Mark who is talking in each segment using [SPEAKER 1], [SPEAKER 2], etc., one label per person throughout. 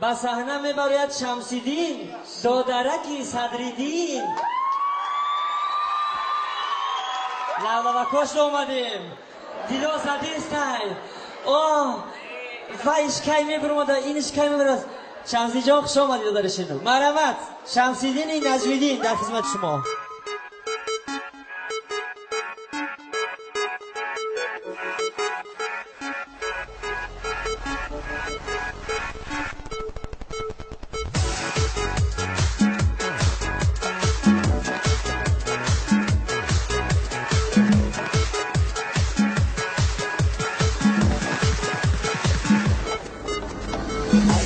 [SPEAKER 1] با صحنه میبرید شمسیدین دادرکی صدریدین. لالا و کشت اومدیم دیدو سردی استایل. اوه وایش کی میبرم اینش کی میبرم. شمسی جان خوش اومدید دادرشینو. مرحمت شمسیدین نجمیدین در خدمت شما.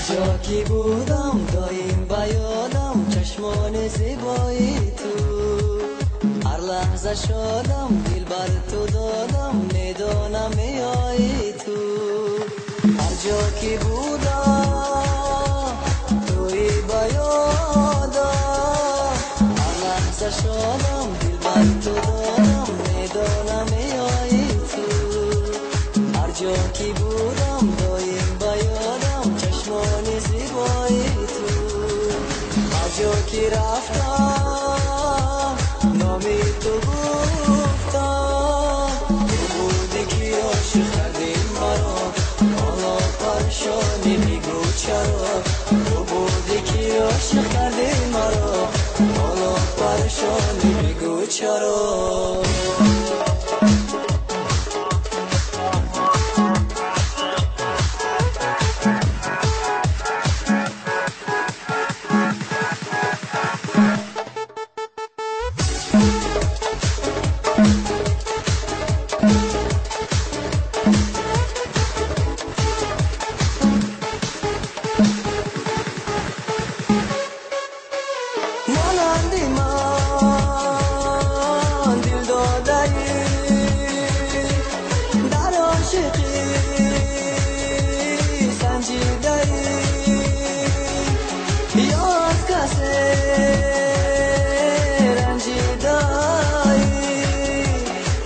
[SPEAKER 2] جاکی بودم دایم با یادم چشمان زیبایی تو. هر لحظه شادم دل بر تو دادم میدانم میایی تو. هر جاکی بودم توی با یادم. هر لحظه شادم دل بر تو دادم میدانم میایی تو. هر جاکی بودم دایم با یادم چشمان زیبایی تو. هر جا که رفتم نامی تو گفتم. تو بودی که عاشق کردی مرا حالا پریشانی میگو چرا. تو بودی که عاشق کردی مرا حالا پریشانی میگو چرا. مانندی من دل داده‌ای در عاشقی سنجیده‌ای. یا از کسی رنجیده‌ای.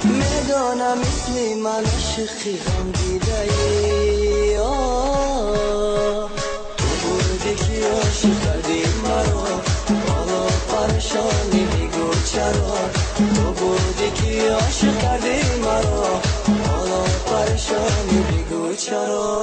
[SPEAKER 2] میدانم مثل من عاشقی غم دیده‌ای. تو بودی که عاشق کردی مرا حالا پریشانی میگو چرا. تو بودی که عاشق کردی مرا حالا پریشانی میگو چرا.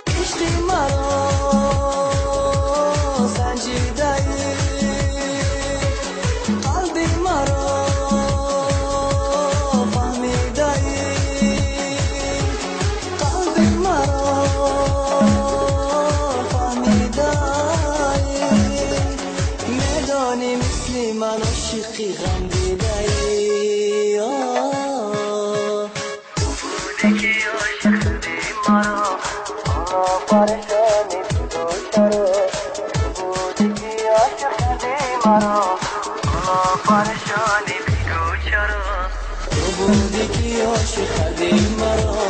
[SPEAKER 2] کشتی مرا سنجیده‌ای. قلبی مرا فهمیده‌ای. قلبی مرا فهمیده‌ای. میدانی مثل من عاشقی غم دیده‌ای. تو بودی که عاشق شدی مرا پریشانی میگو چرا. تو بودی که عاشق شدی مرا حالا پریشانی میگو چرا. تو بودی که عاشق شدی مرا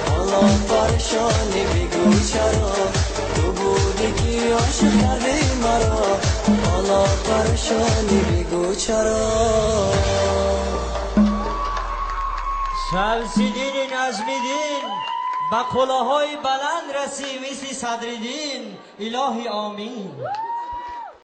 [SPEAKER 2] حالا پریشانی میگو چرا. تو بودی که عاشق شدی مرا حالا پریشانی میگو چرا.
[SPEAKER 1] شمسیدین نجمیدین با کلاهای بلند رسی مثل صدریدین. الهی آمین.